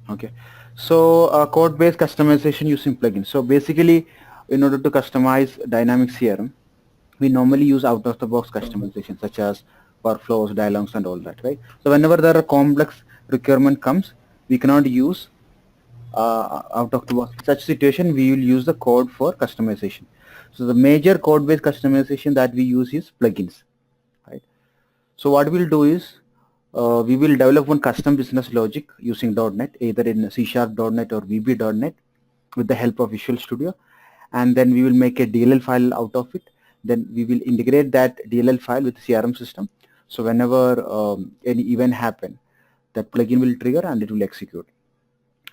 Okay, so code-based customization using plugins. So basically, in order to customize dynamic CRM, we normally use out-of-the-box customization such as workflows, dialogues, and all that, right? So whenever there are complex requirement comes, we cannot use out-of-the-box. In such situation, we will use the code for customization. So the major code-based customization that we use is plugins, right? So what we'll do is we will develop one custom business logic using .NET, either in C#.NET or VB.NET with the help of Visual Studio, and then we will make a DLL file out of it. Then we will integrate that DLL file with the CRM system. So whenever any event happen, that plugin will trigger and it will execute.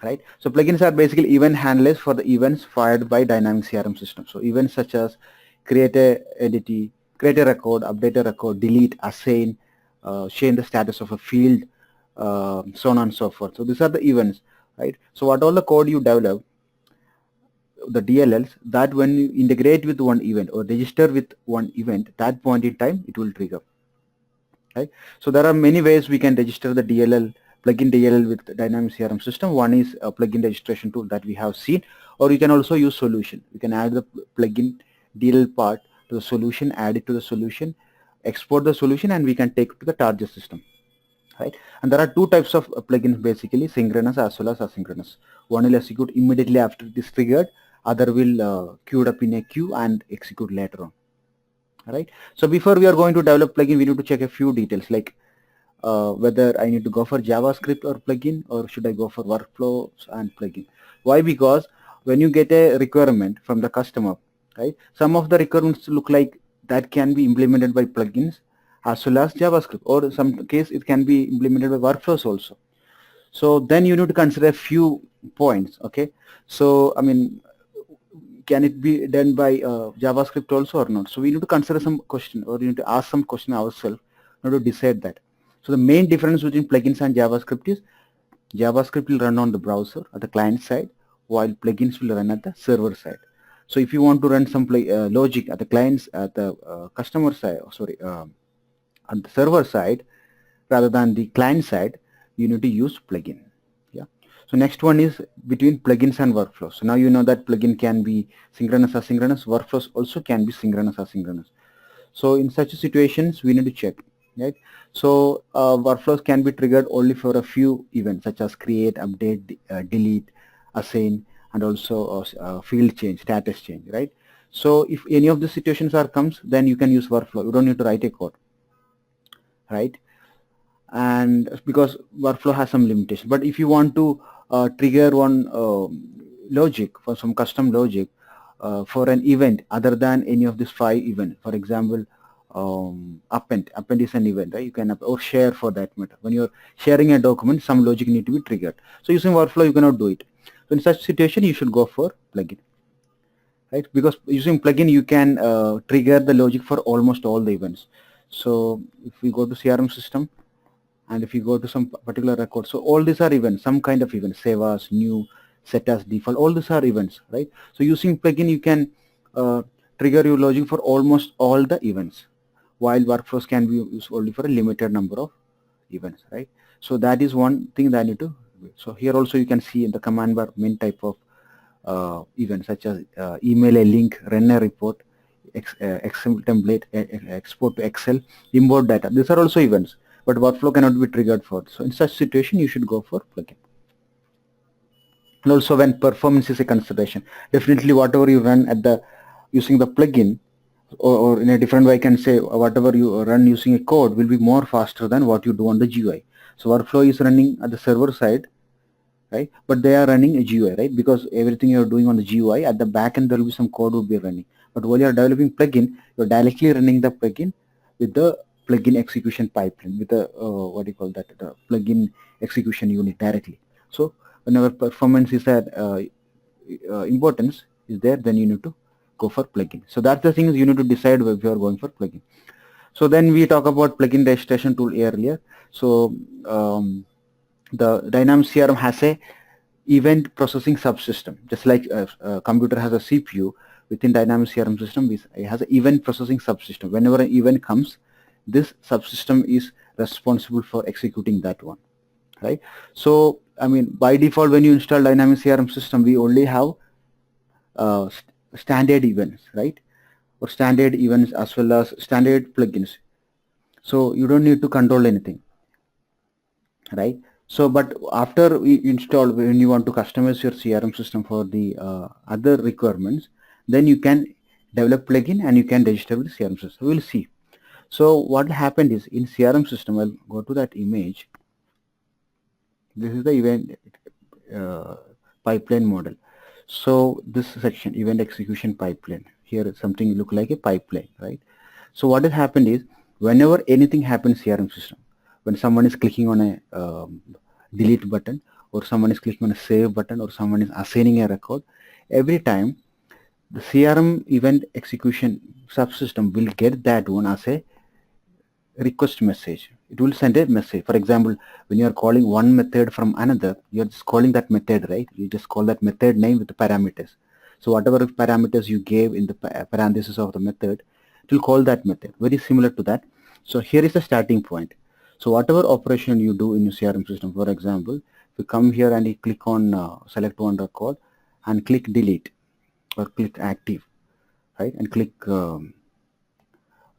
Right. So plugins are basically event handlers for the events fired by dynamic CRM system. So events such as create a entity, create a record, update a record, delete, assign, change the status of a field, so on and so forth. So these are the events, right? So what all the code you develop, the DLLs, that when you integrate with one event or register with one event, that point in time it will trigger. Right? So there are many ways we can register the DLL, plugin DLL with the dynamic CRM system. One is a plugin registration tool that we have seen, or you can also use solution. You can add the plugin DLL part to the solution, add it to the solution, export the solution, and we can take it to the target system. Right? And there are two types of plugins basically, synchronous as well as asynchronous. One will execute immediately after it is triggered, other will queued up in a queue and execute later on. Right? So before we are going to develop plugin, we need to check a few details like whether I need to go for JavaScript or plugin, or should I go for workflows and plugin. Why? Because when you get a requirement from the customer, right, some of the requirements look like that can be implemented by plugins as well as JavaScript, or in some case it can be implemented by workflows also. So then you need to consider a few points. Okay, so I mean, can it be done by JavaScript also or not? So we need to consider some question, or you need to ask some question ourselves in order to decide that. So the main difference between plugins and JavaScript is JavaScript will run on the browser at the client side, while plugins will run at the server side. So if you want to run some logic at the clients at the customer side, on the server side rather than the client side, you need to use plugin. Yeah. So next one is between plugins and workflows. So now you know that plugin can be synchronous, asynchronous. Workflows also can be synchronous, asynchronous. So in such situations, we need to check. Right. So workflows can be triggered only for a few events such as create, update, delete, assign, and also field change, status change. Right. So if any of the situations are comes, then you can use workflow. You don't need to write a code. Right. And because workflow has some limitation, but if you want to trigger one logic for some custom logic for an event other than any of these 5 events, for example, append is an event, right? You can or share for that matter. When you're sharing a document, some logic need to be triggered. So using workflow, you cannot do it. So in such situation, you should go for plugin, right? Because using plugin, you can trigger the logic for almost all the events. So if we go to CRM system, and if you go to some particular record, so all these are events, some kind of events, save as, new, set as default, all these are events, right? So using plugin, you can trigger your logic for almost all the events, while workflows can be used only for a limited number of events, right? So that is one thing that I need to do. So here also you can see in the command bar main type of events such as email a link, run a report, Excel template, export to Excel, import data. These are also events, but workflow cannot be triggered for. So in such situation, you should go for plugin. And also when performance is a consideration, definitely whatever you run at the using the plugin, or in a different way I can say whatever you run using a code will be more faster than what you do on the GUI. So workflow is running at the server side, right? But they are running a GUI, right? Because everything you're doing on the GUI, at the back end there will be some code will be running. But while you're developing plugin, you're directly running the plugin with the plugin execution pipeline, with the what do you call that, the plugin execution unit directly. So whenever performance is at importance is there, then you need to go for plugin. So that's the things you need to decide if you are going for plugin. So then we talk about plugin registration tool earlier. So the dynamic CRM has a event processing subsystem, just like a computer has a CPU. Within dynamic CRM system, it has an event processing subsystem. Whenever an event comes, this subsystem is responsible for executing that one. right? So I mean, by default, when you install dynamic CRM system, we only have standard events, right? Or standard events as well as standard plugins. So you don't need to control anything, right? So but after we install, when you want to customize your CRM system for the other requirements, then you can develop plugin and you can register with CRM system. We'll see. So what happened is, in CRM system, I'll go to that image. This is the event pipeline model. So this section, event execution pipeline, here something look like a pipeline, right? So what has happened is, whenever anything happens CRM system, when someone is clicking on a delete button, or someone is clicking on a save button, or someone is assigning a record, every time the CRM event execution subsystem will get that one as a request message. It will send a message. For example, when you are calling one method from another, you are just calling that method, right? You just call that method name with the parameters. So whatever parameters you gave in the parenthesis of the method, it will call that method. Very similar to that. So here is the starting point. So whatever operation you do in your CRM system, for example, if you come here and you click on select one record and click delete, or click active, right? And click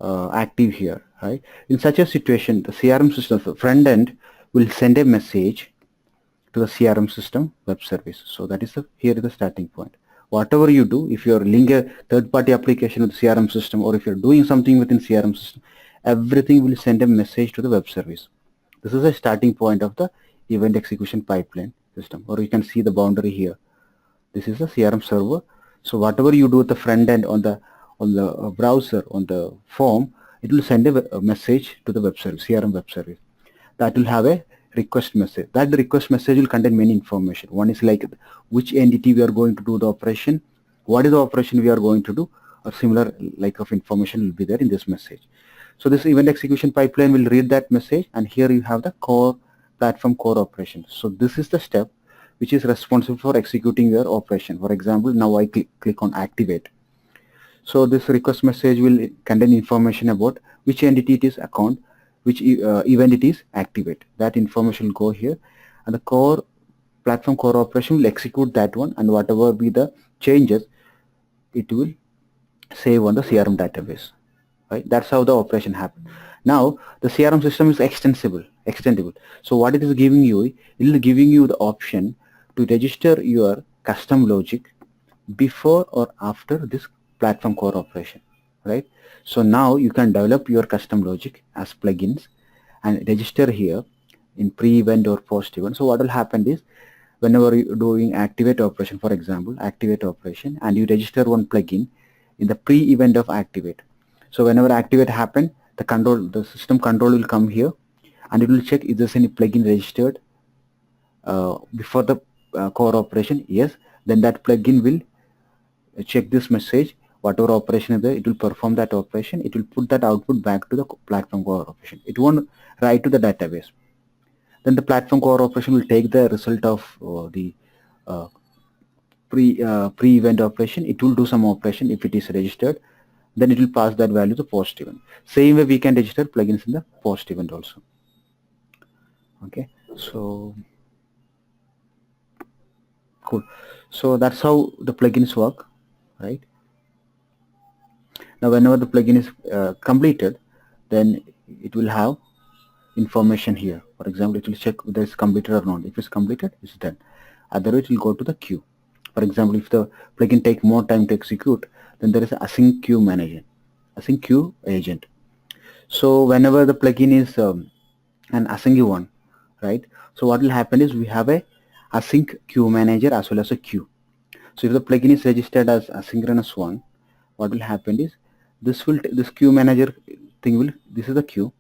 active here, right? In such a situation, the CRM system, the front end, will send a message to the CRM system web service. So that is here is the starting point. Whatever you do, if you're linking a third-party application with the CRM system, or if you're doing something within CRM system, everything will send a message to the web service. This is a starting point of the event execution pipeline system, or you can see the boundary here. This is the CRM server. So whatever you do at the front end on the browser, on the form, it will send a message to the web service, CRM web service. That will have a request message. That request message will contain many information. One is like which entity we are going to do the operation, what is the operation we are going to do, or similar like of information will be there in this message. So this event execution pipeline will read that message, and here you have the core platform core operation. So this is the step which is responsible for executing your operation. For example, now I click on activate. So this request message will contain information about which entity it is account, which event it is activate. That information will go here, and the core platform core operation will execute that one, and whatever be the changes, it will save on the CRM database. Right? That's how the operation happens. Now the CRM system is extendable. So what it is giving you, it is giving you the option to register your custom logic before or after this platform core operation, right? So now you can develop your custom logic as plugins and register here in pre-event or post-event. So what will happen is, whenever you're doing activate operation, for example, activate operation, and you register one plugin in the pre-event of activate. So whenever activate happen, the system control will come here, and it will check if there's any plugin registered before the core operation. Yes, then that plugin will check this message. Whatever operation is there, it will perform that operation. It will put that output back to the platform core operation. It won't write to the database. Then the platform core operation will take the result of the pre-event operation. It will do some operation if it is registered. Then it will pass that value to post event. Same way we can register plugins in the post event also. Okay, so cool. So that's how the plugins work, right? Now whenever the plugin is completed, then it will have information here. For example, it will check whether it's completed or not. If it's completed, it's done. Otherwise, it will go to the queue. For example, if the plugin take more time to execute, then there is an async queue manager, async queue agent. So whenever the plugin is an async one, right? So what will happen is, we have a async queue manager as well as a queue. So if the plugin is registered as asynchronous one, what will happen is, this queue manager thing will, this is the queue,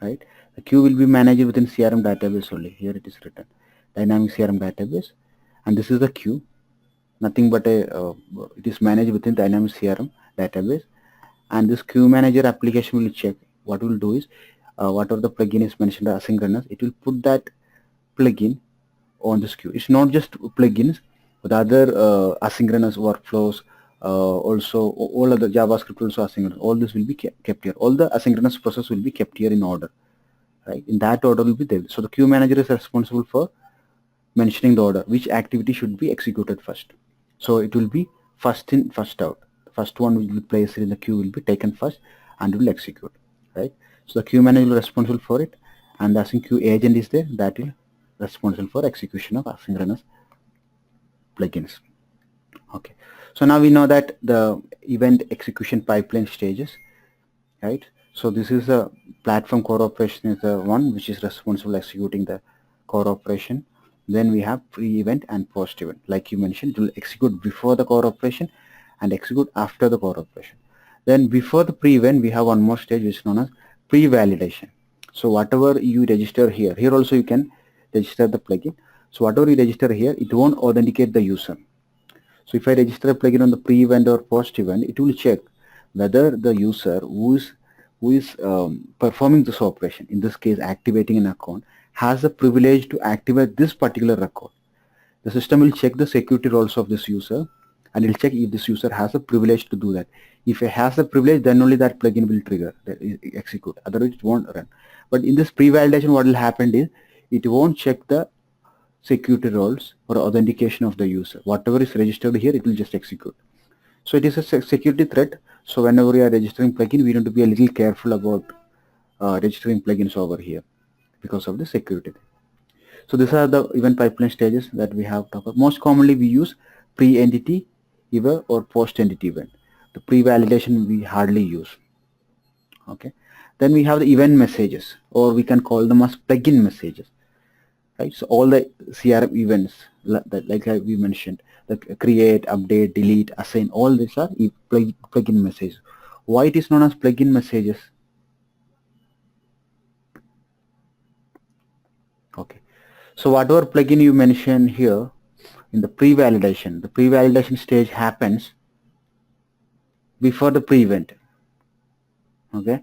right? The queue will be managed within CRM database only. Here it is written, dynamic CRM database, and this is the queue. Nothing but it is managed within dynamic CRM database, and this queue manager application will check. What will do is, whatever the plugin is mentioned as asynchronous, it will put that plugin on this queue. It's not just plugins, but other asynchronous workflows, also all other JavaScript also asynchronous. All this will be kept here. All the asynchronous process will be kept here in order. right? In that order will be there. So the queue manager is responsible for mentioning the order, which activity should be executed first. So it will be first in, first out. The first one will be placed in the queue will be taken first and will execute, right? So the queue manager will be responsible for it, and the async queue agent is there that will responsible for execution of asynchronous plugins. Okay, so now we know that the event execution pipeline stages, right? So this is a platform core operation is the one which is responsible executing the core operation. Then we have pre-event and post-event. Like you mentioned, it will execute before the core operation and execute after the core operation. Then before the pre-event, we have one more stage which is known as pre-validation. So whatever you register here, here also you can register the plugin. So whatever you register here, it won't authenticate the user. So if I register a plugin on the pre-event or post-event, it will check whether the user who is performing this operation, in this case activating an account, has the privilege to activate this particular record. The system will check the security roles of this user and it will check if this user has the privilege to do that. If it has the privilege, then only that plugin will trigger, execute. Otherwise it won't run. But in this pre-validation, what will happen is it won't check the security roles or authentication of the user. Whatever is registered here, it will just execute. So it is a security threat. So whenever we are registering plugin, we need to be a little careful about registering plugins over here because of the security. So these are the event pipeline stages that we have talked about. Most commonly we use pre-entity event or post-entity event. The pre-validation we hardly use. Okay. Then we have the event messages, or we can call them as plugin messages. Right. So all the CRM events, like we mentioned, the create, update, delete, assign, all these are plugin messages. Why it is known as plugin messages? Okay. So whatever plugin you mention here in the pre-validation stage happens before the pre-event. Okay.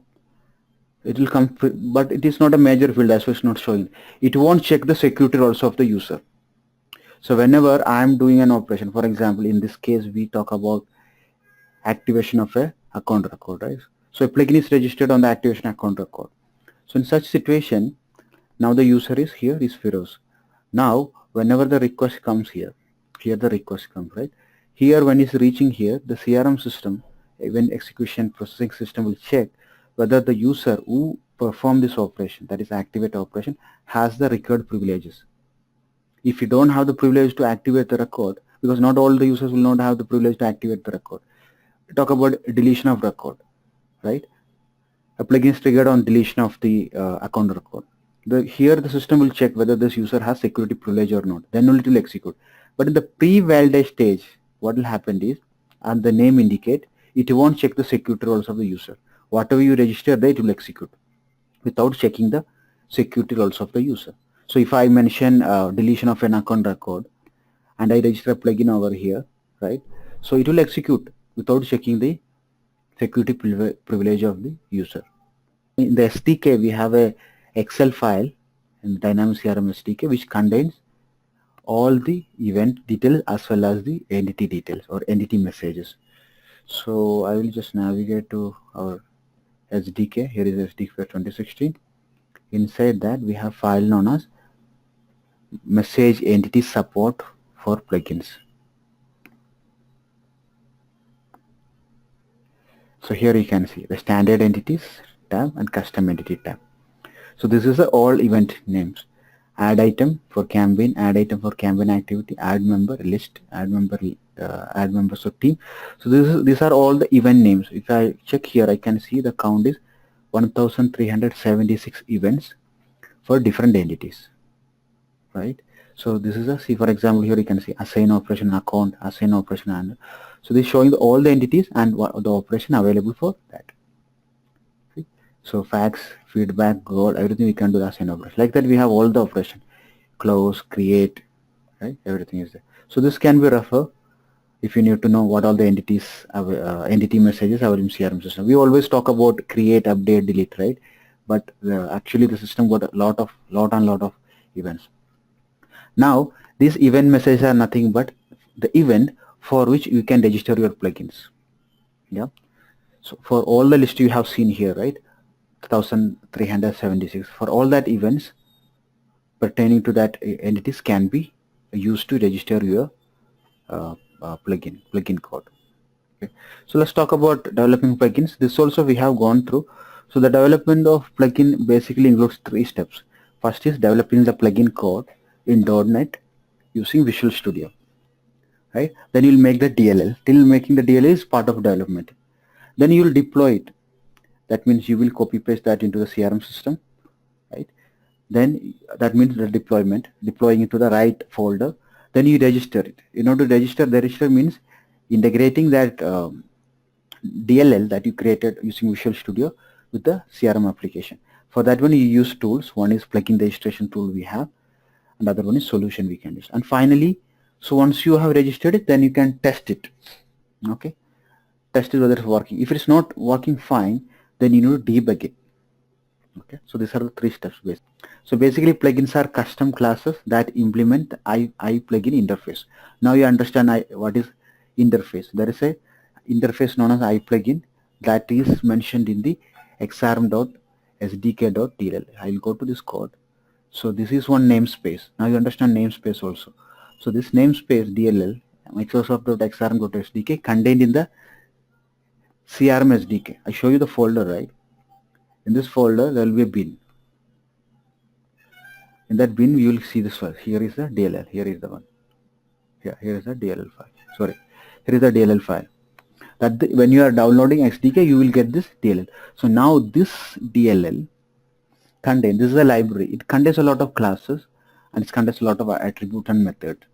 It will come, but it is not a major field, as it's not showing. It won't check the security also of the user. So whenever I am doing an operation, for example, in this case, we talk about activation of a account record, right? So a plugin is registered on the activation account record. So in such situation, now the user is here is Firoz. Now, whenever the request comes here the request comes, right? Here, when it's reaching here, the CRM system, event execution processing system will check whether the user who performed this operation, that is activate operation, has the required privileges. If you don't have the privilege to activate the record, because not all the users will not have the privilege to activate the record. We talk about deletion of record, right? A plugin is triggered on deletion of the account record. Here the system will check whether this user has security privilege or not. Then only it will execute. But in the pre-validate stage, what will happen is, and the name indicate, it won't check the security roles of the user. Whatever you register there, it will execute without checking the security roles of the user. So if I mention deletion of an account record and I register a plugin over here, right? So it will execute without checking the security privilege of the user. In the SDK, we have a Excel file in the Dynamics CRM SDK which contains all the event details as well as the entity details or entity messages. So I will just navigate to our SDK. Here is SDK for 2016. Inside that we have file known as message entity support for plugins. So here you can see the standard entities tab and custom entity tab. So this is the all event names. Add item for campaign, add item for campaign activity, add member, list, add members of team. So these are all the event names. If I check here, I can see the count is 1376 events for different entities, right? So this is a, see for example, here you can see assign operation account, assign operation and so this is showing all the entities and what the operation available for that. See? So fax, feedback, goal, everything we can do the assign operation. Like that we have all the operation, close, create, right? Everything is there. So this can be referred if you need to know what all the entities, entity messages are in CRM system. We always talk about create, update, delete, right? But actually the system got a lot of events. Now these event messages are nothing but the event for which you can register your plugins. Yeah. So for all the list you have seen here, right? 1376. For all that events pertaining to that entities can be used to register your plugin code. Okay. So let's talk about developing plugins. This also we have gone through. So the development of plugin basically includes 3 steps. First is developing the plugin code in .NET using Visual Studio. Right? Then you'll make the DLL. Till making the DLL is part of development. Then you will deploy it. That means you will copy paste that into the CRM system. Right? Then that means the deploying it to the right folder. Then you register it. In order to register, the register means integrating that DLL that you created using Visual Studio with the CRM application. For that one you use tools. One is plugin registration tool we have, and other one is solution we can use. And finally, so once you have registered it, then you can test it. Okay, test it whether it's working. If it's not working fine, then you need to debug it. Okay, so these are the 3 steps basically. So basically plugins are custom classes that implement I plugin interface. Now you understand what is interface. There is a interface known as I plugin that is mentioned in the xrm.sdk.dll. I will go to this code. So this is one namespace. Now you understand namespace also. So this namespace DLL Microsoft.xrm.sdk contained in the CRM SDK. I show you the folder, right? In this folder there will be a bin. In that bin you will see this file. Here is the DLL. Here is the one. Here is the DLL file. Sorry, here is the DLL file. That when you are downloading SDK, you will get this DLL. So now this DLL contains, this is a library. It contains a lot of classes and it contains a lot of attributes and methods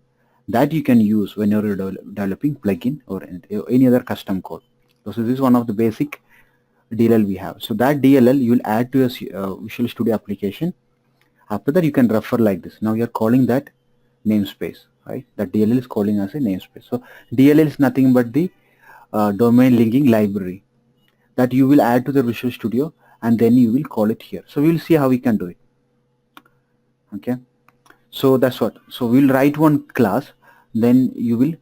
that you can use when you're developing plugin or any other custom code. So this is one of the basic DLL we have. So that DLL you will add to your Visual Studio application. After that you can refer like this. Now you are calling that namespace, right? That DLL is calling as a namespace. So DLL is nothing but the domain linking library that you will add to the Visual Studio, and then you will call it here. So we will see how we can do it. Okay, so that's what. So we'll write one class, then you will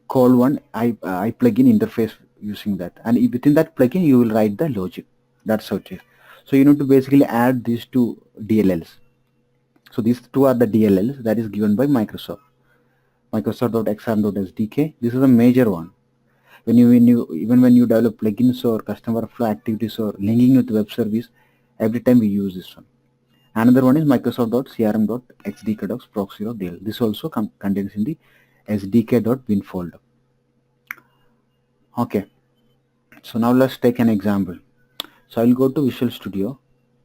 call one I plugin interface using that, and within that plugin you will write the logic. That's how it is. So you need to basically add these 2 DLLs. So these 2 are the DLLs that is given by Microsoft. Microsoft.xrm.sdk. This is a major one. Even when you develop plugins or customer flow activities or linking with web service, every time we use this one. Another one is Microsoft.crm.xdk.proxy.dll. This also contains in the sdk.bin folder. Okay, so now let's take an example. So I'll go to Visual Studio.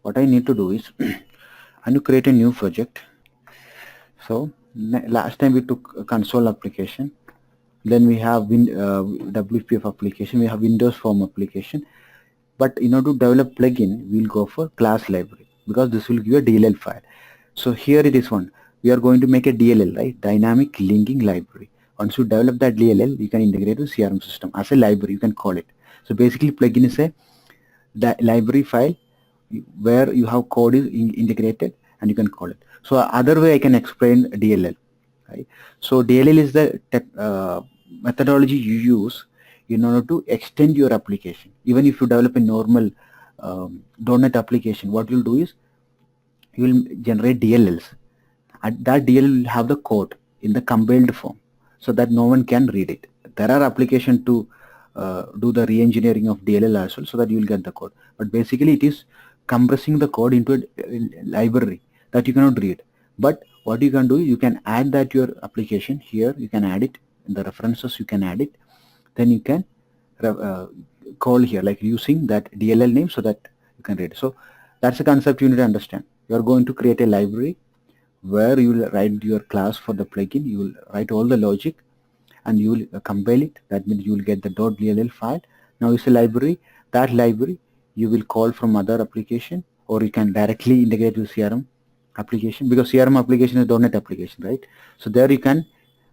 What I need to do is I need to create a new project. So last time we took a console application, then we have WPF application, we have Windows Form application. But in order to develop plugin, we'll go for class library because this will give you a DLL file. So here it is one. We are going to make a DLL, right? Dynamic linking library. Once you develop that DLL, you can integrate with CRM system as a library. You can call it. So basically, plugin is a library file where you have code is integrated, and you can call it. So other way I can explain DLL. Right? So DLL is the methodology you use in order to extend your application. Even if you develop a normal .NET application, what you'll do is you will generate DLLs. And that DLL will have the code in the compiled form so that no one can read it. There are applications to do the re-engineering of DLL as well, so that you will get the code. But basically it is compressing the code into a library that you cannot read. But what you can do, you can add that your application here, you can add it in the references, you can add it, then you can call here like using that DLL name so that you can read. So that's a concept you need to understand. You are going to create a library where you will write your class for the plugin, you will write all the logic, and you will compile it. That means you will get the .dll file. Now it's a library. That library you will call from other application, or you can directly integrate with CRM application, because CRM application is .NET application, right? So there you can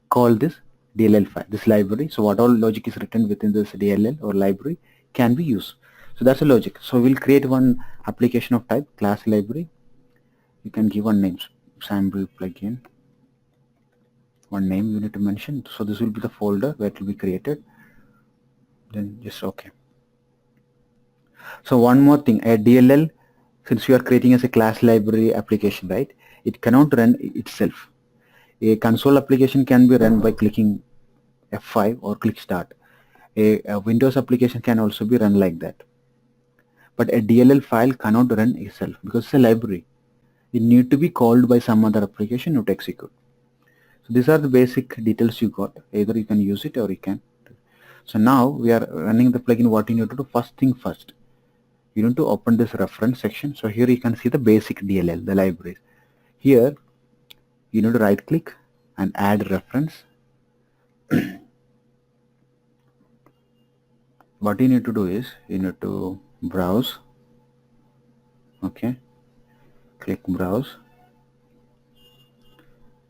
call this DLL file, this library. So what all logic is written within this DLL or library can be used. So that's a logic. So we'll create one application of type class library. You can give one name, sample plugin. One name you need to mention. So this will be the folder where it will be created. Then just okay. So one more thing, a DLL, since you are creating as a class library application, right, it cannot run itself. A console application can be run by clicking F5 or click start. A Windows application can also be run like that. But a DLL file cannot run itself because it's a library. It need to be called by some other application to execute. So these are the basic details you got. Either you can use it or you can. So now we are running the plugin. What you need to do, first thing first, you need to open this reference section. So here you can see the basic DLL, the libraries. Here you need to right click and add reference. What you need to do is you need to browse. Okay, click browse,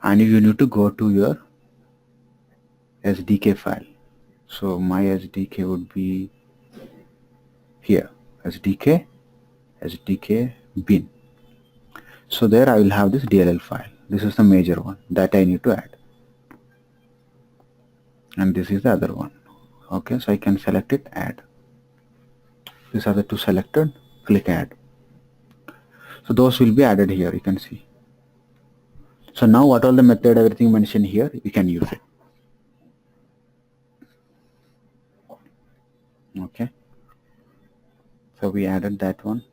and you need to go to your SDK file. So my SDK would be here, SDK bin. So there I will have this DLL file. This is the major one that I need to add, and this is the other one. Okay, so I can select it, add. These are the two selected, click add. So those will be added here, you can see. So now what all the method, everything mentioned here, you can use it. Okay, so we added that one.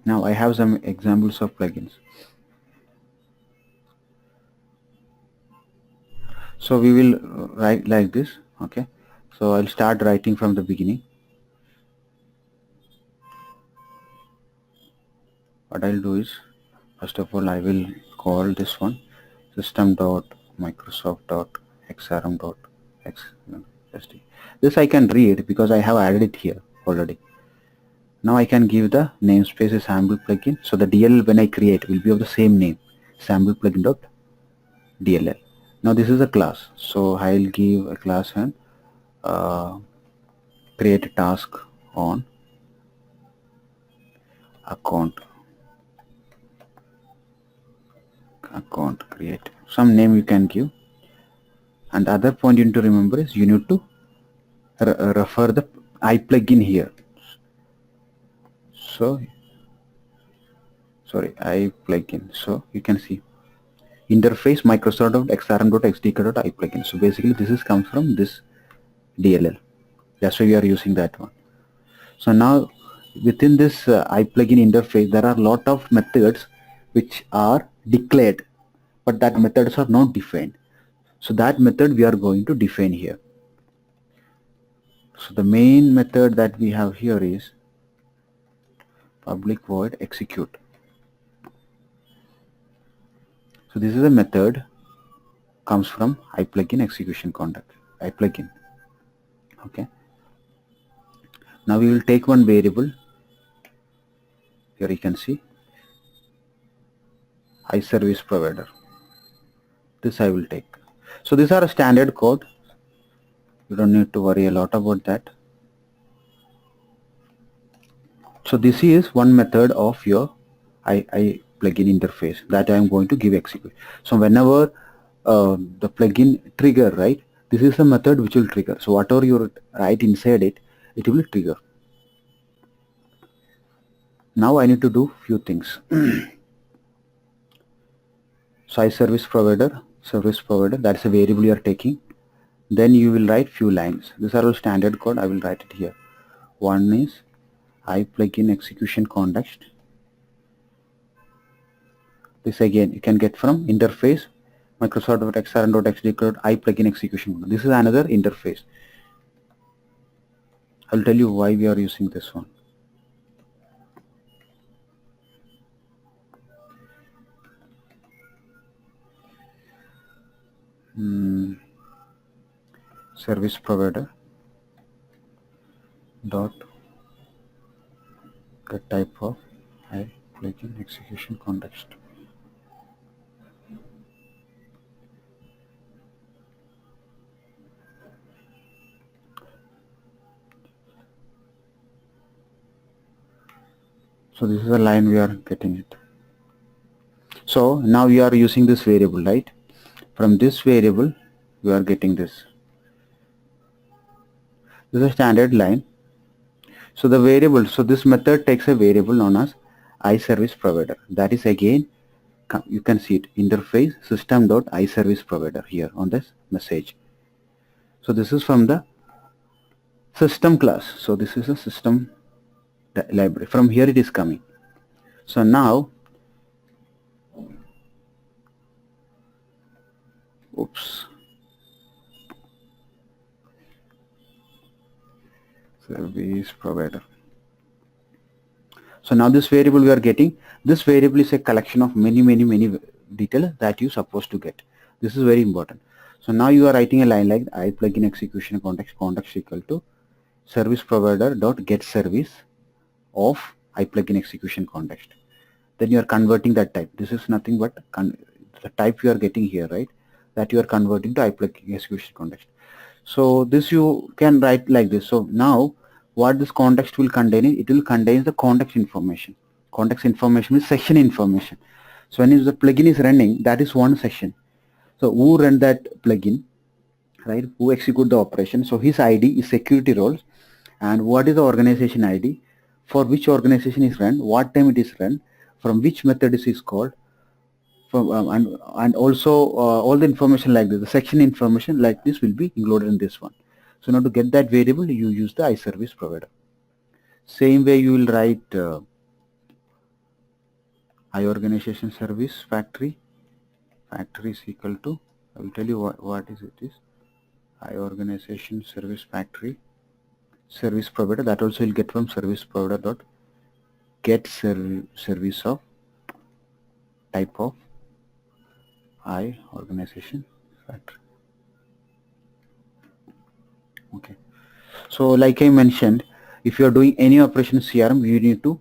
Now I have some examples of plugins. So we will write like this. Okay, so I'll start writing from the beginning. What I'll do is, first of all, I will call this one system.microsoft.xrm.xsd. This I can read because I have added it here already. Now I can give the namespace as sample plugin. So the DLL when I create will be of the same name, sample plugin.dll. Now this is a class, so I'll give a class and create a task on account create. Some name you can give, and the other point you need to remember is you need to refer the iPlugin here. So sorry, iPlugin. So you can see interface Microsoft.xrm.xdk.iplugin. So basically this is comes from this DLL. That's why we are using that one. So now within this iPlugin interface there are a lot of methods which are declared, but that methods are not defined. So that method we are going to define here. So the main method that we have here is public void execute. So this is a method comes from iPlugin execution conduct, iPlugin. Okay. Now we will take one variable. Here you can see iService provider. This I will take. So these are a standard code. You don't need to worry a lot about that. So this is one method of your iPlugin interface that I am going to give execute. So whenever the plugin trigger, right, this is the method which will trigger. So whatever you write inside it, it will trigger. Now I need to do few things. So iService provider, service provider, that's a variable you are taking. Then you will write few lines. These are all standard code. I will write it here. One is iPlugin execution context. This again you can get from interface Microsoft.xrm.xdk iPlugin execution. This is another interface. I'll tell you why we are using this one. Service provider dot the type of iPlugin execution context. So this is the line we are getting it. So now we are using this variable, right? From this variable we are getting this. This is a standard line. So the variable, so this method takes a variable known as iServiceProvider. That is again, you can see it, interface system.iServiceProvider here on this message. So this is from the system class. So this is a system library. From here it is coming. So now, oops, service provider. So now this variable we are getting, this variable is a collection of many details that you supposed to get. This is very important. So now you are writing a line like I plugin execution context equal to service provider dot get service of I plugin execution context. Then you are converting that type. This is nothing but the type you are getting here, right? That you are converting to I plugin execution context. So this you can write like this. So now what this context will contain, it will contain the context information. Context information is session information. So when the plugin is running, that is one session. So who run that plugin, right? Who execute the operation? So his ID is security roles, and what is the organization ID, for which organization is run, what time it is run, from which method it is called, from and also all the information like this, the section information like this will be included in this one. So now to get that variable, you use the iServiceProvider. Same way you will write iOrganization service factory. Factory is equal to, I will tell you what is it is. iOrganization service factory service provider, that also will get from service provider dot get service of type of iOrganization factory. Okay. So like I mentioned, if you are doing any operation CRM, you need to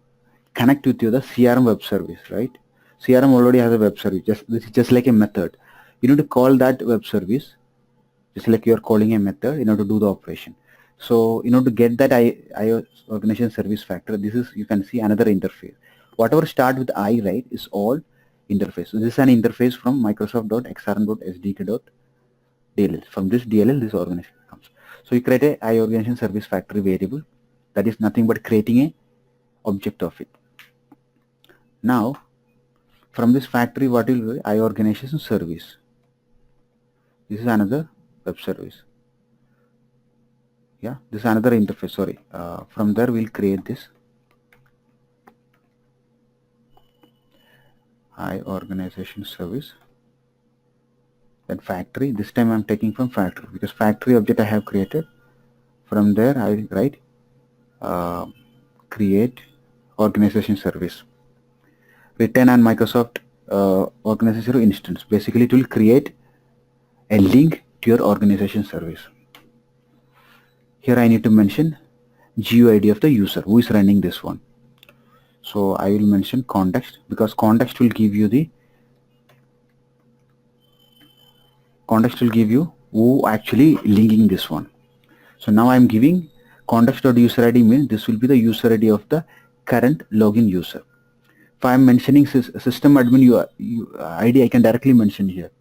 connect with the CRM web service, right? CRM already has a web service. This is just like a method. You need to call that web service, just like you are calling a method in order to do the operation. So in order to get that organization service factor, this is, you can see another interface. Whatever start with I, right, is all interface. So this is an interface from Microsoft.xrm.sdk.dll. From this DLL, this organization comes. So you create a iOrganization service factory variable. That is nothing but creating a object of it. Now, from this factory, what will be iOrganization service? This is another web service. Yeah, this is another interface. Sorry. From there, we'll create this iOrganization service. Then factory. This time I'm taking from factory because factory object I have created. From there, I will write create organization service. Written on Microsoft organization instance. Basically, it will create a link to your organization service. Here I need to mention GUID of the user who is running this one. So I will mention context, because context will give you who actually linking this one. So now I am giving context.user ID means this will be the user ID of the current login user. If I am mentioning system admin ID, I can directly mention here.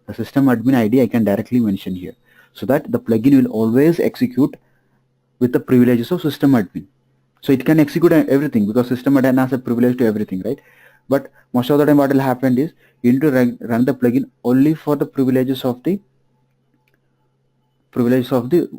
The system admin ID I can directly mention here, so that the plugin will always execute with the privileges of system admin. So it can execute everything because system admin has a privilege to everything, right? But most of the time what will happen is you need to run the plugin only for the privileges of the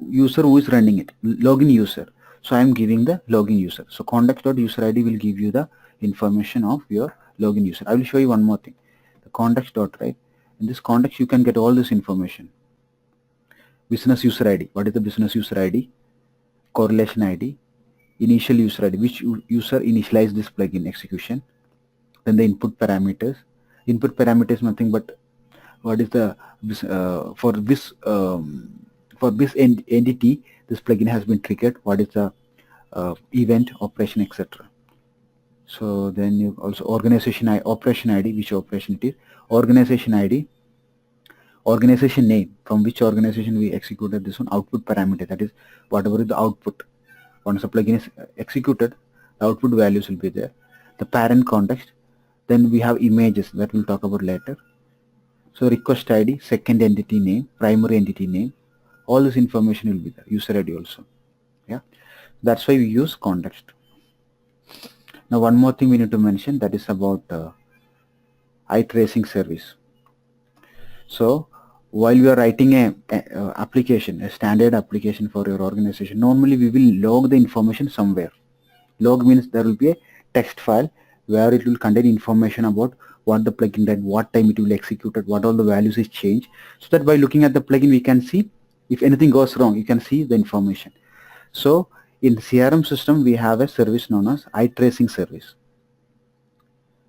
user who is running it, login user. So I am giving the login user. So context.user ID will give you the information of your login user. I will show you one more thing. The context dot, right? In this context you can get all this information. Business user ID. What is the business user ID? Correlation ID. Initial user ID. Which user initialized this plugin execution? Then the input parameters. Input parameters nothing but what is the for this entity this plugin has been triggered. What is the event, operation, etc. So then you also operation ID, which operation it is, organization ID, organization name, from which organization we executed this one, output parameter, that is whatever is the output. Once the plugin is executed, the output values will be there. The parent context, then we have images that we'll talk about later. So request ID, second entity name, primary entity name, all this information will be there, user ID also. Yeah, that's why we use context. Now one more thing we need to mention, that is about eye tracing service. So while you are writing a application, a standard application for your organization, normally we will log the information somewhere. Log means there will be a text file where it will contain information about what the plugin did, what time it will execute it, what all the values is changed, so that by looking at the plugin we can see if anything goes wrong, you can see the information. So in CRM system we have a service known as eye tracing service,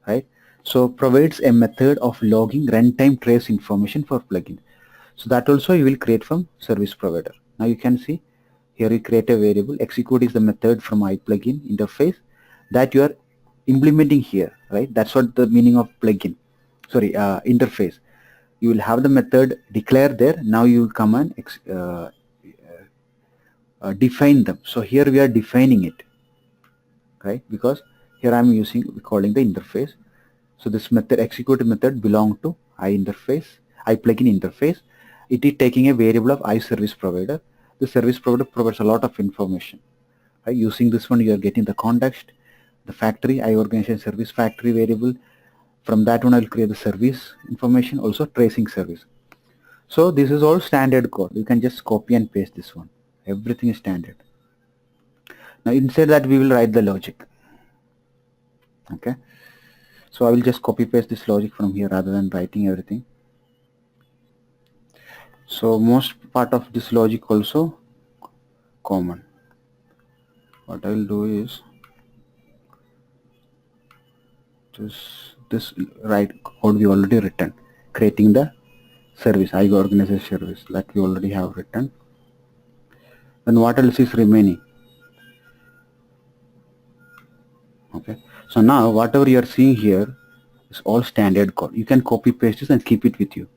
right? So provides a method of logging runtime trace information for plugin. So that also you will create from service provider. Now you can see here you create a variable. Execute is the method from iPlugin interface that you are implementing here, right? That's what the meaning of plugin. Sorry, interface. You will have the method declare there. Now you will come and define them. So here we are defining it, right? Because here I am calling the interface. So this method, execute method, belong to iPlugin interface. It is taking a variable of iService provider. The service provider provides a lot of information. Right? Using this one, you are getting the context, the factory, iOrganization service factory variable. From that one, I will create the service information, also tracing service. So this is all standard code. You can just copy and paste this one. Everything is standard. Now inside that we will write the logic. Okay. So I will just copy paste this logic from here rather than writing everything. So most part of this logic also common. What I will do is this right code we already written, creating the service, iOrganization service, that we already have written. Then what else is remaining? Okay, so now whatever you are seeing here is all standard code. You can copy paste this and keep it with you.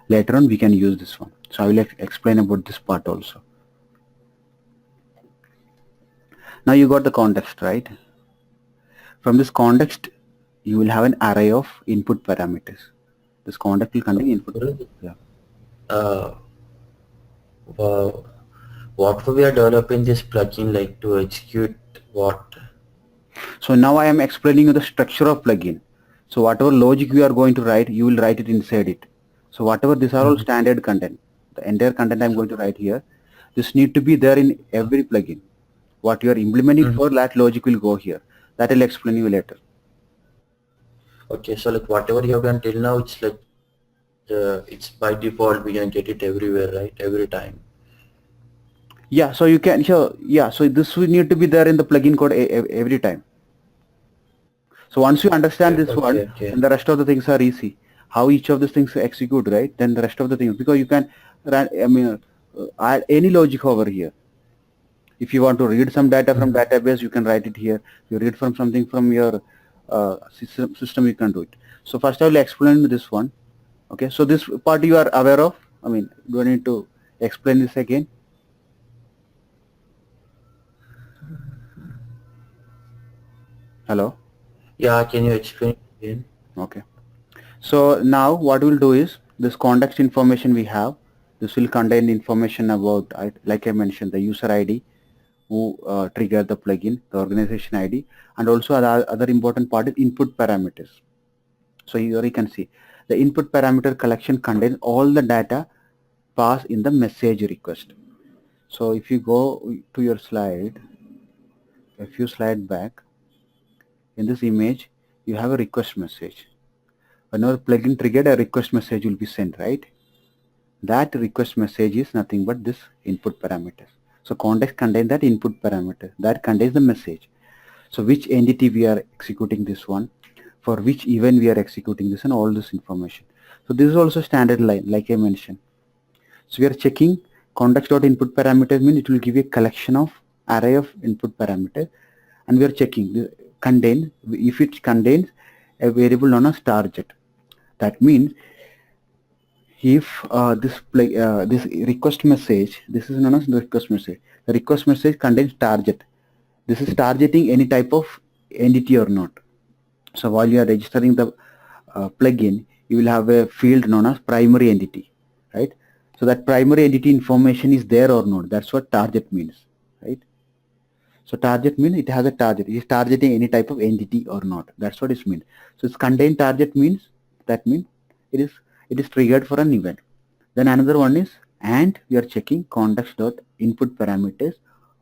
Later on we can use this one. So I will explain about this part also. Now you got the context, right? From this context you will have an array of input parameters. This context will contain input. Yeah. What we are developing this plugin like to execute what? So now I am explaining you the structure of plugin. So whatever logic you are going to write, you will write it inside it. So whatever, these are all standard content. The entire content I am going to write here. This need to be there in every plugin. What you are implementing for, that logic will go here. That I'll explain you later. Okay, so like whatever you have done till now, it's like it's by default we can get it everywhere, right? Every time. Yeah, so you can yeah, so this will need to be there in the plugin code every time. So once you understand this one, and the rest of the things are easy. How each of these things execute, right? Then the rest of the things, because you can run, add any logic over here. If you want to read some data from database, you can write it here. You read from something from your system, you can do it. So first I will explain this one. Okay, so this part you are aware of. I mean, do I need to explain this again? Hello? Yeah, can you explain again? Okay. So now what we'll do is, this context information we have, this will contain information about, like I mentioned, the user ID who triggered the plugin, the organization ID, and also other important part is input parameters. So here you can see the input parameter collection contains all the data passed in the message request. So if you go to your slide, a few slides back, in this image you have a request message. Whenever plugin triggered, a request message will be sent, right? That request message is nothing but this input parameter. So context contains that input parameter that contains the message. So which entity we are executing this one, for which event we are executing this, and all this information. So this is also standard line, like I mentioned. So we are checking context.input parameter means it will give you a collection of array of input parameter, and we are checking if it contains a variable known as target. That means if this request message, this is known as the request message. The request message contains target. This is targeting any type of entity or not. So while you are registering the plugin, you will have a field known as primary entity, right? So that primary entity information is there or not. That's what target means, right? So target means it has a target. It is targeting any type of entity or not. That's what it means. So it's contain target means that means it is triggered for an event. Then another one is and we are checking context dot input parameters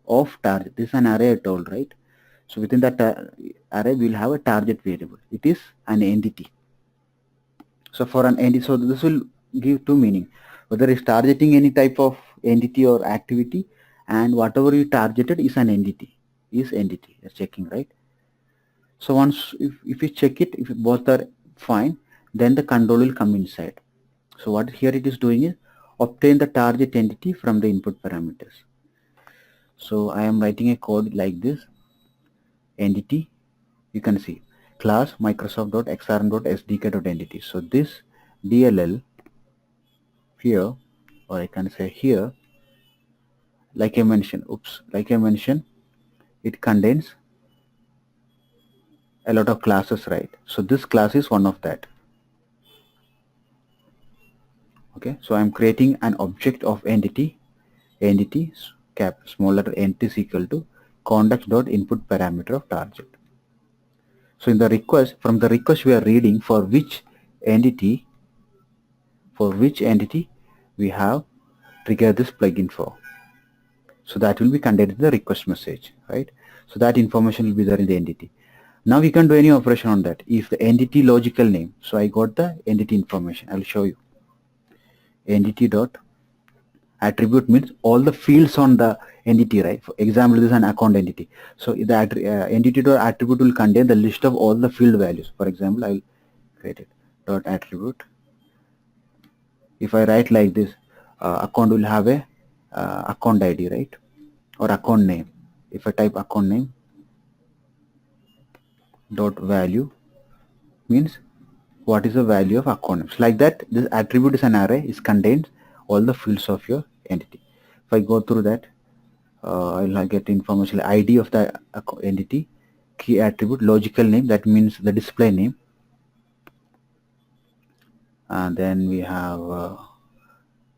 of target. This is an array I told, right? So within that array we will have a target variable. It is an entity. So for an entity, so this will give two meaning. Whether it's targeting any type of entity or activity, and whatever you targeted is an entity. Is entity. You're checking, right? So once if you check it, if both are fine, then the control will come inside. So what here it is doing is obtain the target entity from the input parameters. So I am writing a code like this. Entity, you can see class Microsoft.xrm.sdk.entity. So this DLL here, or I can say here, like I mentioned, it contains a lot of classes, right? So this class is one of that. Okay, so I'm creating an object of entity cap smaller entity is equal to context dot input parameter of target. So in the request, from the request we are reading for which entity we have triggered this plugin for. So that will be contained in the request message, right? So that information will be there in the entity. Now we can do any operation on that. If the entity logical name, so I got the entity information. I'll show you. Entity dot attribute means all the fields on the entity, right? For example, this is an account entity. So the entity dot attribute will contain the list of all the field values. For example, I'll create it dot attribute. If I write like this, account will have a account ID, right? Or account name. If I type account name dot value means what is the value of account name. So like that, this attribute is an array. It contains all the fields of your entity. If I go through that, I'll get information ID of the entity, key attribute, logical name, that means the display name, and then we have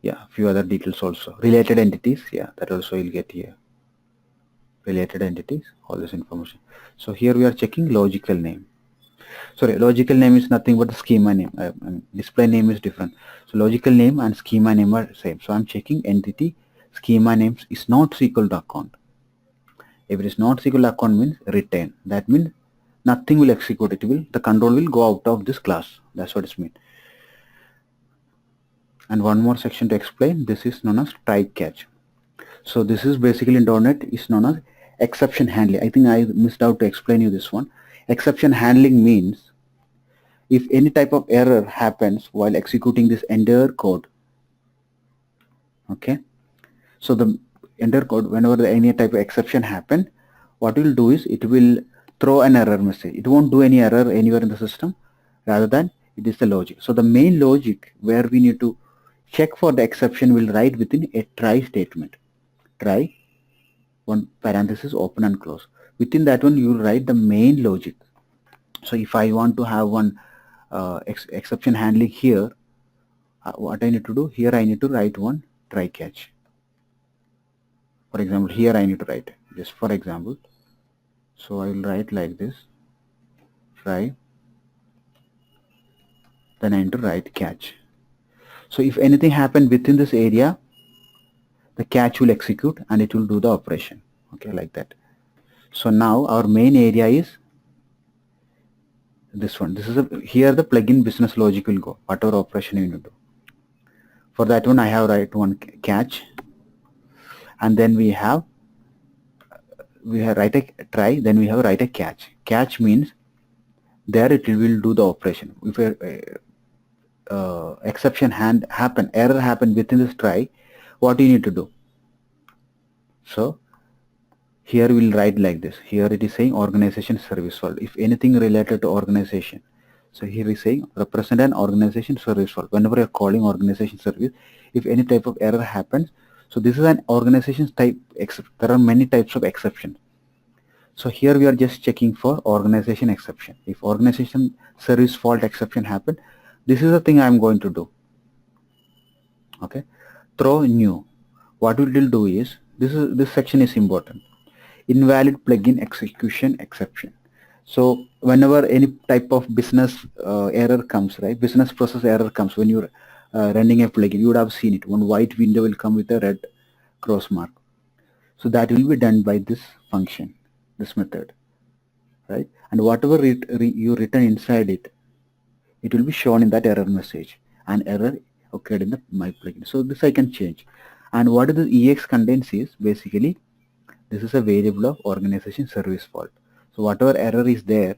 yeah, a few other details also. Related entities, yeah, that also you'll get here. Related entities, all this information. So here we are checking logical name. Sorry, logical name is nothing but the schema name. Display name is different. So logical name and schema name are same. So I'm checking entity schema names is not equal to account. If it is not equal to account means retain. That means nothing will execute. The control will go out of this class. That's what it means. And one more section to explain. This is known as try catch. So this is basically in .NET is known as exception handling. I think I missed out to explain you this one. Exception handling means if any type of error happens while executing this entire code, okay, so the entire code, whenever any type of exception happen, what it will do is it will throw an error message. It won't do any error anywhere in the system, rather than it is the logic. So the main logic where we need to check for the exception will write within a try statement. Try, one parenthesis, open and close. Within that one you will write the main logic. So if I want to have one exception handling here, what I need to do here, I need to write one try catch. For example, here I need to write just for example. So I will write like this, try, then I need to write catch. So if anything happened within this area, the catch will execute and it will do the operation. Okay, like that. So now our main area is this one. This is here the plugin business logic will go, whatever operation you need to do. For that one I have write one catch, and then we have write a try, then we have write a catch. Catch means there it will do the operation. If a exception error happen within this try, what do you need to do? So here we'll write like this. Here it is saying organization service fault. If anything related to organization, so here is saying represent an organization service fault. Whenever you're calling organization service, if any type of error happens, so this is an organization type. There are many types of exceptions. So here we are just checking for organization exception. If organization service fault exception happen, this is the thing I am going to do. Okay, throw new. What we will do is this section is important. invalid plugin execution exception. So whenever any type of business error comes, right, business process error comes when you're running a plugin, you would have seen it. One white window will come with a red cross mark. So that will be done by this function, this method, right? And whatever you written inside it, it will be shown in that error message. An error occurred in the my plugin. So this I can change. And what the EX contains is basically this is a variable of organization service fault. So whatever error is there,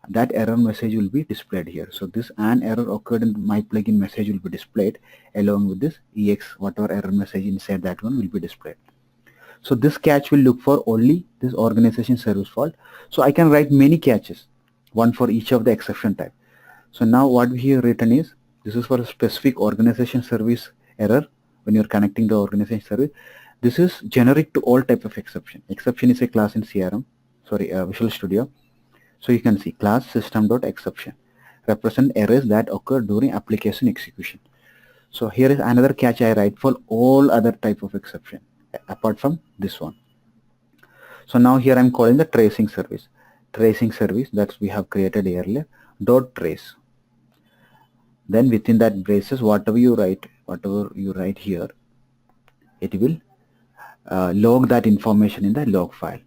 that error message will be displayed here. So this an error occurred in my plugin message will be displayed along with this EX, whatever error message inside that one will be displayed. So this catch will look for only this organization service fault. So I can write many catches, one for each of the exception type. So now what we have written is, this is for a specific organization service error when you're connecting the organization service. This is generic to all type of exception. Exception is a class in CRM, Visual Studio. So you can see class system.exception represent errors that occur during application execution. So here is another catch I write for all other type of exception apart from this one. So now here I'm calling the tracing service that we have created earlier dot trace. Then within that braces, whatever you write here, it will log that information in the log file.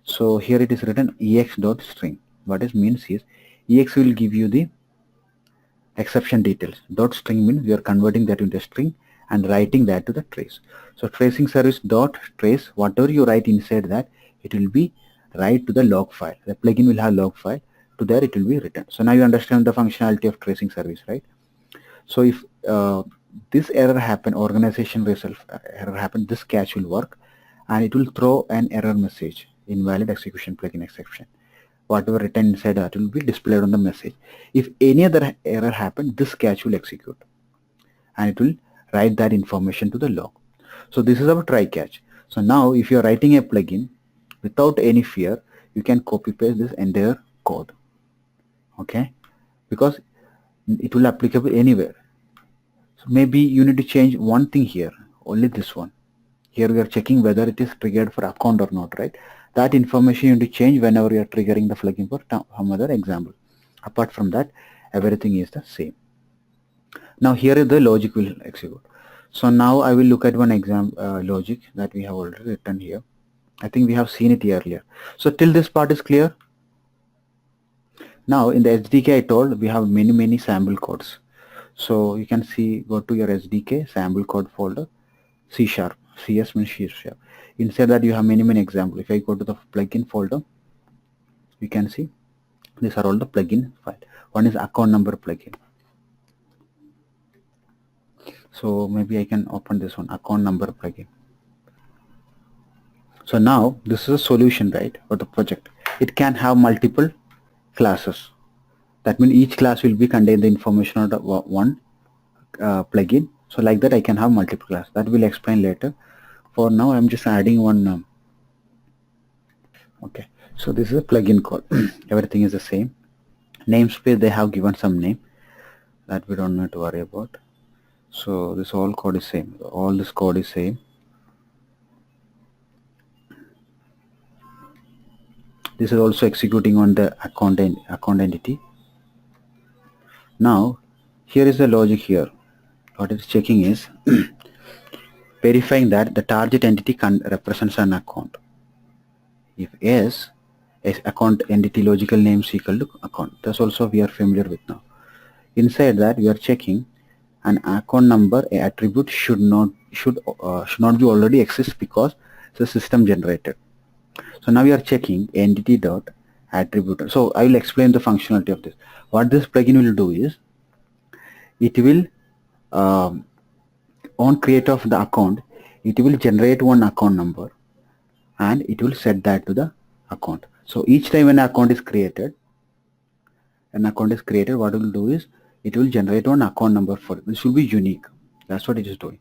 So here it is written ex.string. What it means is ex will give you the exception details. Dot string means we are converting that into a string and writing that to the trace. So tracing service dot trace, whatever you write inside that, it will be write to the log file. The plugin will have log file. To there it will be written. So now you understand the functionality of tracing service, right? So if this error happen, organization result error happen, this catch will work and it will throw an error message, invalid execution plugin exception. Whatever written inside that will be displayed on the message. If any other error happen, this catch will execute and it will write that information to the log. So this is our try catch. So now if you are writing a plugin without any fear, you can copy paste this entire code, okay, because it will applicable anywhere. So maybe you need to change one thing here, only this one. Here we are checking whether it is triggered for account or not, right? That information you need to change whenever you are triggering the plugin for some other example. Apart from that, everything is the same. Now here is the logic will execute. So now I will look at one logic that we have already written here. I think we have seen it earlier. So till this part is clear. Now in the SDK I told we have many sample codes. So you can see, go to your SDK sample code folder, C#, CS means C#. Inside that you have many examples. If I go to the plugin folder, you can see these are all the plugin file. One is account number plugin. So maybe I can open this one, account number plugin. So now this is a solution, right, for the project. It can have multiple classes. That means each class will be contain the information of the one plugin. So like that I can have multiple classes. That will explain later. For now I'm just adding one. Okay, so this is a plugin code. Everything is the same. Namespace they have given some name that we don't need to worry about. So this whole code is same. All this code is same. This is also executing on the account entity. Now here is the logic here. What it is checking is verifying that the target entity represents an account. If yes, account entity logical name is equal to account. That's also we are familiar with now. Inside that we are checking an account number attribute should not be already exist because it's a system generated. So now we are checking entity dot attribute. So I will explain the functionality of this. What this plugin will do is it will on create of the account, it will generate one account number and it will set that to the account. So each time an account is created, what it will do is it will generate one account number for it. This should be unique. That's what it is doing.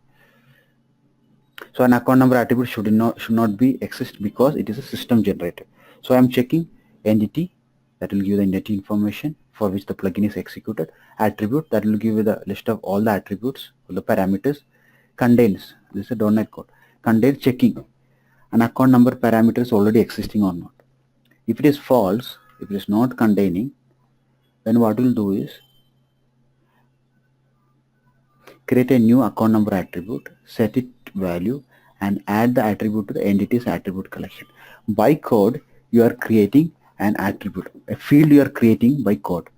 So an account number attribute should not be exist because it is a system generated. So I am checking entity, that will give the entity information for which the plugin is executed. Attribute, that will give you the list of all the attributes, all the parameters. Contains, this is a .NET code, contains checking an account number parameter is already existing or not. If it is false, if it is not containing, then what we'll do is create a new account number attribute, set it value, and add the attribute to the entity's attribute collection. By code, you are creating an attribute, a field you are creating by code.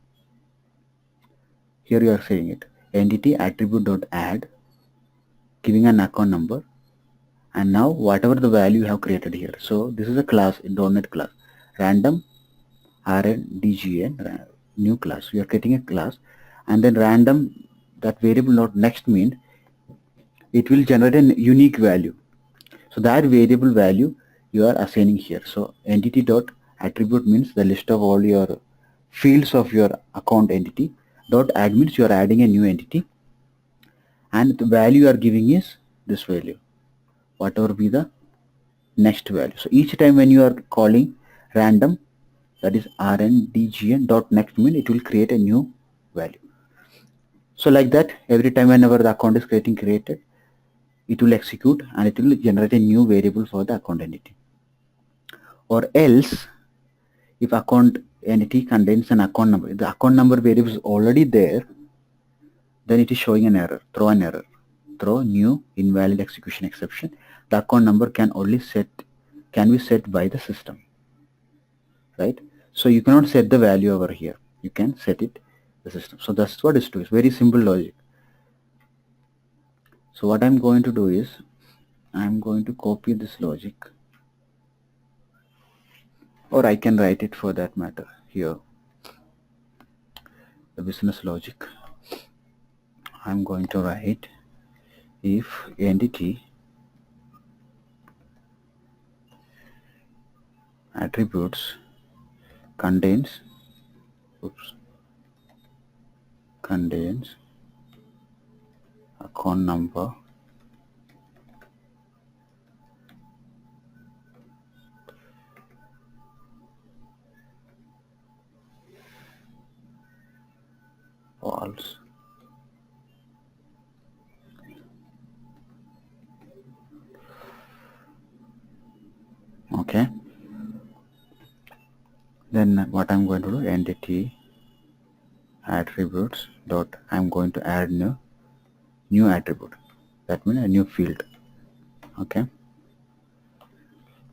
Here you are saying it, entity attribute dot add, giving an account number, and now whatever the value you have created here. So this is a class in .NET class, random rndgn, new class. You are creating a class, and then random, that variable not next means it will generate a unique value. So that variable value you are assigning here. So entity dot attribute means the list of all your fields of your account entity. Dot add means you are adding a new entity, and the value you are giving is this value, whatever be the next value. So each time when you are calling random, that is rndgn dot next mean, it will create a new value. So like that, every time whenever the account is created, it will execute and it will generate a new variable for the account entity. Or else, if account entity contains an account number, the account number variable is already there, then it is showing an error. Throw an error, throw new invalid execution exception. The account number can be set by the system, right? So you cannot set the value over here, you can set it the system. So that's what it's doing. It's very simple logic. So what I'm going to do is I'm going to copy this logic, or I can write it for that matter here, the business logic. I'm going to write if entity attributes contains account number false, okay, then what I'm going to do, entity attributes dot, I'm going to add new attribute, that means a new field. Okay,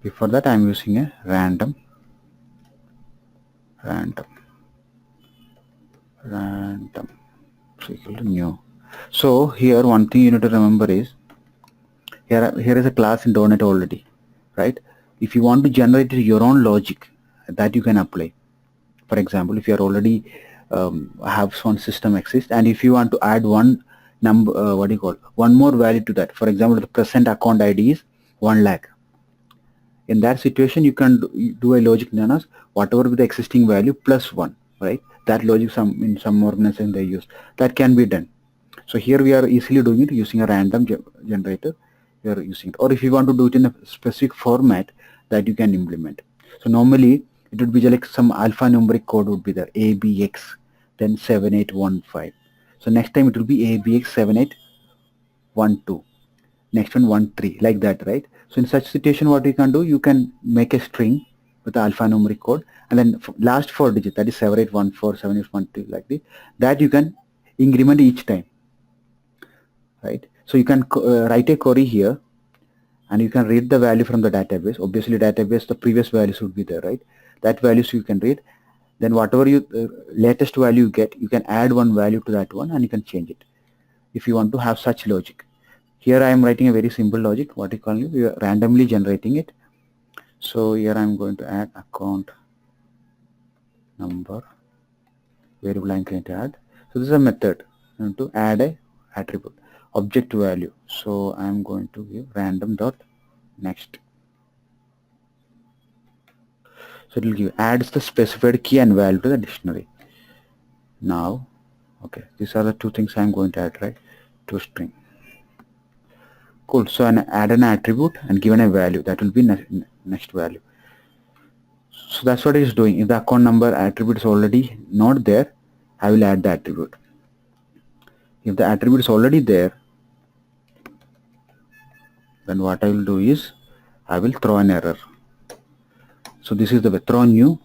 before that I'm using a random equal to new. So here one thing you need to remember is here is a class in .NET already, right? If you want to generate your own logic, that you can apply. For example, if you are already have one system exist, and if you want to add one number, one more value to that. For example, the present account ID is 1 lakh. In that situation, you can do a logic known as whatever with the existing value plus 1, right? That logic in some organization they use. That can be done. So here we are easily doing it using a random generator. You are using it. Or if you want to do it in a specific format, that you can implement. So normally it would be like some alphanumeric code would be there, ABX, then 7815. So next time it will be ABX 7812. Next one 13, like that, right? So in such situation, what you can do, you can make a string with the alphanumeric code, and then last 4 digits, that is 7814, 7812, like this, that you can increment each time, right? So you can write a query here, and you can read the value from the database. Obviously database, the previous values would be there, right? That values you can read. Then whatever you latest value you get, you can add one value to that one and you can change it if you want to have such logic. Here I am writing a very simple logic. What you call it, we are randomly generating it. So here I am going to add account number variable I'm going to add. So this is a method to add a attribute object value. So I am going to give random dot next. So it will give adds the specified key and value to the dictionary. Now, okay, these are the two things I am going to add, right? To string. Cool. So add an attribute and given a value, that will be next value. So that's what it is doing. If the account number attribute is already not there, I will add the attribute. If the attribute is already there, then what I will do is I will throw an error. So this is the throw new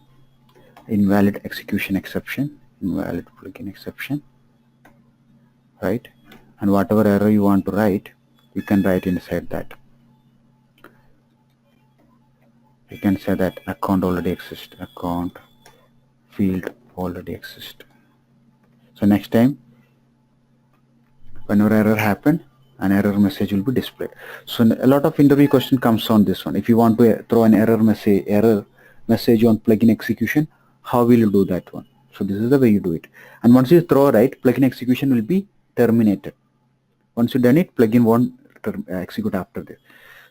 invalid execution exception, invalid plugin exception, right? And whatever error you want to write, you can write inside that. You can say that account already exists, account field already exists. So next time whenever error happen, an error message will be displayed. So a lot of interview question comes on this one. If you want to throw an error message on plugin execution, how will you do that one? So this is the way you do it. And once you throw right, plugin execution will be terminated. Once you done it, plugin won't execute after this.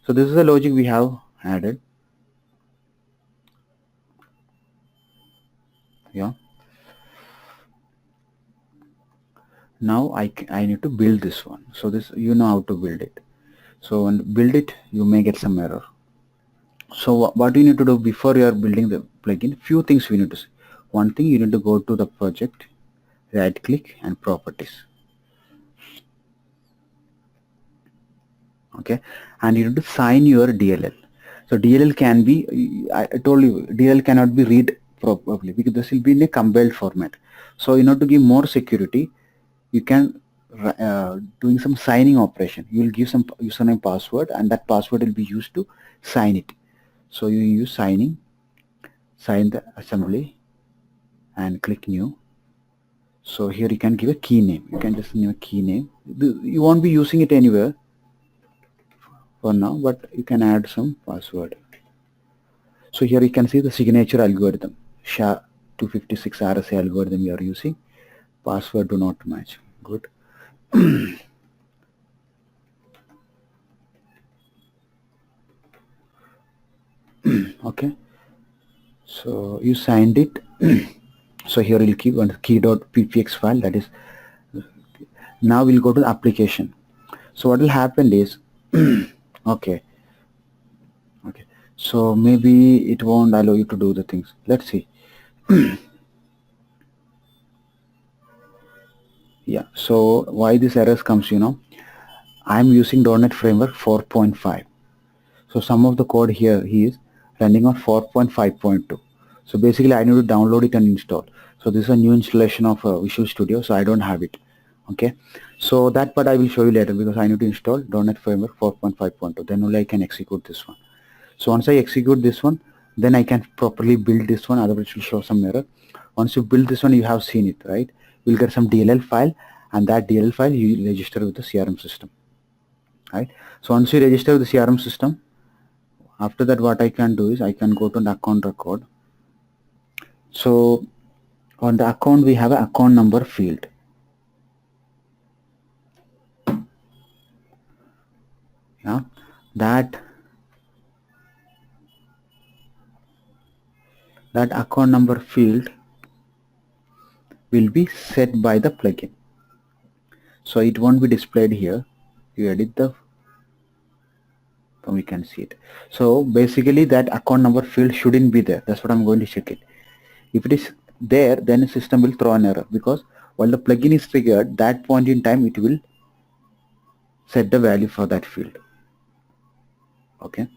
So this is the logic we have added. Yeah. Now I need to build this one. So this, you know how to build it. So when build it, you may get some error. So what you need to do before you are building the plugin, few things we need to see. One thing, you need to go to the project, right click and properties. Okay, and you need to sign your DLL. So DLL can be, I told you, DLL cannot be read properly because this will be in a compiled format. So in order to give more security, you can doing some signing operation. You will give some username password and that password will be used to sign it. So you use sign the assembly and click new. So here you can give a key name. You can just name a key name. You won't be using it anywhere for now, but you can add some password. So here you can see the signature algorithm, SHA-256 RSA algorithm you are using. Password do not match. Good. Okay. So you signed it. So here we'll keep one key.ppx file, that is. Now we'll go to the application. So what will happen is okay, so maybe it won't allow you to do the things. Let's see. Yeah, so why this errors comes, I'm using .NET Framework 4.5. So some of the code here he is running on 4.5.2. So basically I need to download it and install. So this is a new installation of Visual Studio, so I don't have it. Okay, so that part I will show you later because I need to install .NET Framework 4.5.2. Then only I can execute this one. So once I execute this one, then I can properly build this one, otherwise it will show some error. Once you build this one, you have seen it, right? We'll get some DLL file, and that DLL file you will register with the CRM system, right? So once you register with the CRM system, after that what I can do is I can go to the account record. So on the account we have an account number field. Yeah, that account number field will be set by the plugin. So it won't be displayed here. You edit the, we can see it. So basically that account number field shouldn't be there. That's what I'm going to check it. If it is there, then the system will throw an error, because while the plugin is triggered, that point in time it will set the value for that field. Okay.